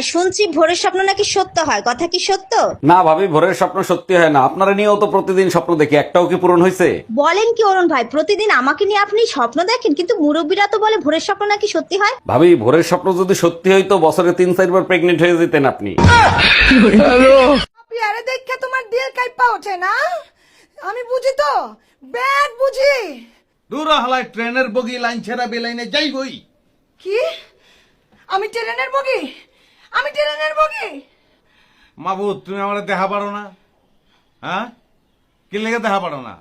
ভাই, শুনছি ভোরের স্বপ্ন নাকি সত্য হয়, কথা কি সত্য? না ভাবি, ভোরের স্বপ্ন সত্যি হয় না। আপনারা নিয়েও তো প্রতিদিন স্বপ্ন দেখি, একটাও কি পূরণ হয়েছে? বলেন কি অরুণ ভাই, প্রতিদিন আমাকে নিয়ে আপনি স্বপ্ন দেখেন, কিন্তু মুরব্বীরা তো বলে ভোরের স্বপ্ন নাকি সত্যি হয়। ভাবি, ভোরের স্বপ্ন যদি সত্যি হইতো বছরে 3-4 বার প্রেগনেন্ট হয়ে যেতেন আপনি। আরে দেখে তোমার দিল কাইপা ওঠে না? আমি বুঝি তো, ব্যাগ বুঝি। দূর হালায় ট্রেনের বগি লাইন ছেড়া বেলাইনে যাইবই। কি? আমি ট্রেনের বগি? আমি ট্রেনের বগি? মাবুদ, তুমি আমার দেখা পারো না? হ্যাঁ, কি লেগে দেখা পারো না?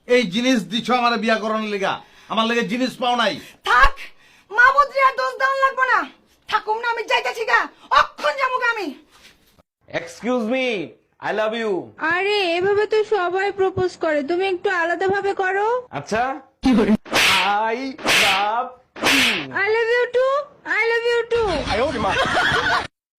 এই জিনিস দিছ আমার বিয়া করানোর লেগা, আমার লেগে জিনিস পাও নাই। থাক, মাহবুদ রিয়া দোষ দেওয়ান লাগবো না। থাকুম না, আমি যাইতেছি গা, অক্ষণ যাবো গা আমি। Excuse me, I love you. আরে এভাবে তো সবাই প্রপোজ করে, তুমি একটু আলাদা ভাবে করো। আচ্ছা, I love I love you too, I love you too.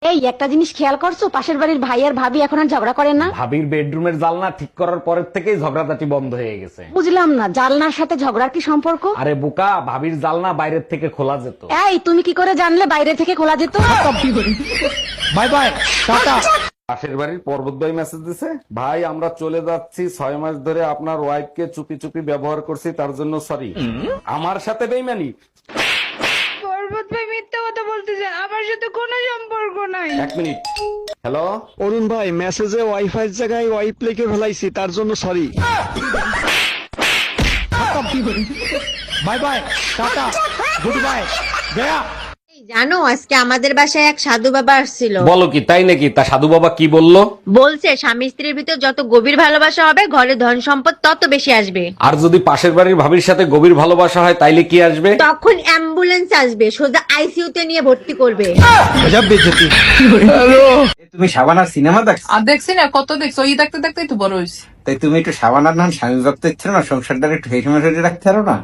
এই একটা জিনিস খেয়াল করছো, পাশের বাড়ির ভাই আর ভাবি এখন আর ঝগড়া করেন না? ভাবির বেডরুমের জানলা ঠিক করার পরের থেকেই ঝগড়াঝাটি বন্ধ হয়ে গেছে। বুঝলাম না, জানলার সাথে ঝগড়ার কি সম্পর্ক? আরে বোকা, ভাবির জানলা বাইরের থেকে খোলা যেত। এই তুমি কি করে জানলে বাইরে থেকে খোলা যেত? Bye bye, tata. পাশের বাড়ির পর্বত ভাই মেসেজ দিছে, ভাই আমরা চলে যাচ্ছি, 6 মাস ধরে আপনার ওয়াইফকে চুপি চুপি ব্যবহার করছি, তার জন্য সরি। আমার সাথে বেইমানি? পর্বত ভাই মিথ্যা কথা বলতেছে, আমার সাথে কোনো সম্পর্ক নাই। 1 মিনিট। হ্যালো, অরুণ ভাই, মেসেজে ওয়াইফাই জায়গায় ওয়াইপ লিখে ফেলাইছি, তার জন্য sorry. Bye bye, tata, good bye, Gaya. জানো, আজকে আমাদের বাসায় এক সাধু বাবা আসছিল। বলো কি, তাই নাকি? তা সাধু বাবা কি বললো? বলছে স্বামী স্ত্রীর ভিতর যত গভীর ভালোবাসা হবে, ঘরে ধন সম্পদ তত বেশি আসবে। আর যদি পাশের বাড়ির ভাবির সাথে গভীর ভালোবাসা হয় তাইলে কি আসবে? তখন অ্যাম্বুলেন্স আসবে, সোজা আইসিইউ তে নিয়ে ভর্তি করবে। তুমি সাবানার সিনেমা দেখছো? আর দেখছি না, কত দেখছো, ওই দেখতে দেখতেই তো বড় হয়েছে। তাই তুমি একটু সাবানার নাম স্বামী ভাবতে ইচ্ছিল না? সংসারটা একটু হেসে মেসে রাখতে পারো না?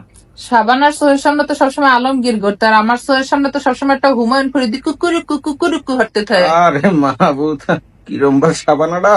সাবানার সোহের সামনে তো সবসময় আলমগীর করতে, আর আমার সোহের সামনে তো সবসময় একটা হুমায়ুন ফরিদি কুকুরুকু হাঁটতে থাকে। আরে মাহবুব, কিরম বা সাবানাটা।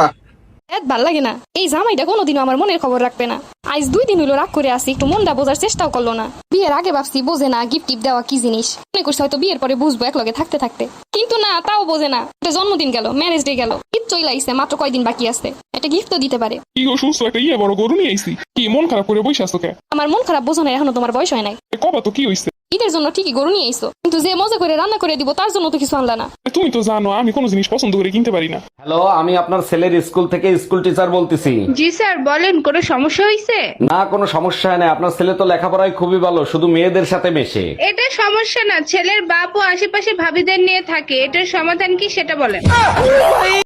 ভাল লাগে না, এই জামাইটা কোনোদিনও আমার মনের খবর রাখবে না। আজ 2 দিন হইলো রাগ করে আসি, একটু মনটা বোঝার চেষ্টাও করলো না। বিয়ের আগে ভাবছি বোঝে না গিফট টিপ দেওয়া কি জিনিস, মনে করছে হয়তো বিয়ের পরে বুঝবো একলগে থাকতে থাকতে, কিন্তু না, তাও বোঝে না। একটা জন্মদিন গেল, ম্যারেজ ডে গেল, ঈদ চলে আইছে, মাত্র কয়দিন বাকি আছে, একটা গিফট তো দিতে পারে। কি গো, সুস্থ একটা বড় গরু নিয়ে আইছি, কি মন খারাপ করে বসে আছো কে? আমার মন খারাপ বোঝো না, এখনো তোমার বয়স হয় নাই। কবা তো কি হইছে? ঈদের জন্য ঠিকই গরু নিয়ে আইছো, কিন্তু যে মজা করে রান্না করে দিব তার জন্য তো কিছু আনলা না। তুমি তো জানো আমি কোনো জিনিস পছন্দ করে কিনতে পারি না। হ্যালো, আমি আপনার ছেলের স্কুল থেকে স্কুল টিচার বলতেছি। জি স্যার, বলেন, কোনো সমস্যা হয়েছে? না, কোনো সমস্যা হয় না, আপনার ছেলে তো লেখাপড়ায় খুবই ভালো, শুধু মেয়েদের সাথে মেশে। এটা সমস্যা না, ছেলের বাপ ও আশেপাশে ভাবিদের নিয়ে থাকে, এটার সমাধান কি সেটা বলেন।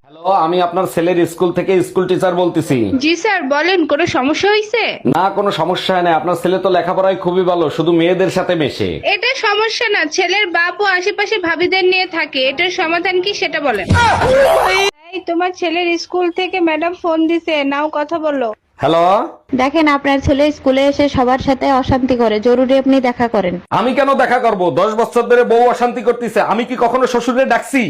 হ্যালো, আমি আপনার ছেলের স্কুল থেকে স্কুল টিচার বলতেছি। জি স্যার, বলেন, কোনো সমস্যা হয়েছে? না, কোনো সমস্যা হয় না, আপনার ছেলে তো লেখাপড়ায় খুবই ভালো, শুধু মেয়েদের সাথে মেশে। এটা সমস্যা না, ছেলের বাপ ও আশেপাশে ভাবিদের নিয়ে থাকে, এটার সমাধান কি সেটা বলেন। এই, তোমার ছেলের স্কুল থেকে ম্যাডাম ফোন দিছে, নাও কথা বলো। হ্যালো, দেখেন, আপনার ছেলে স্কুলে এসে সবার সাথে অশান্তি করে, জরুরি আপনি দেখা করেন। আমি কেন দেখা করব? 10 বছর ধরে বউ অশান্তি করতেছে, আমি কি কখনো শ্বশুরে ডাকছি?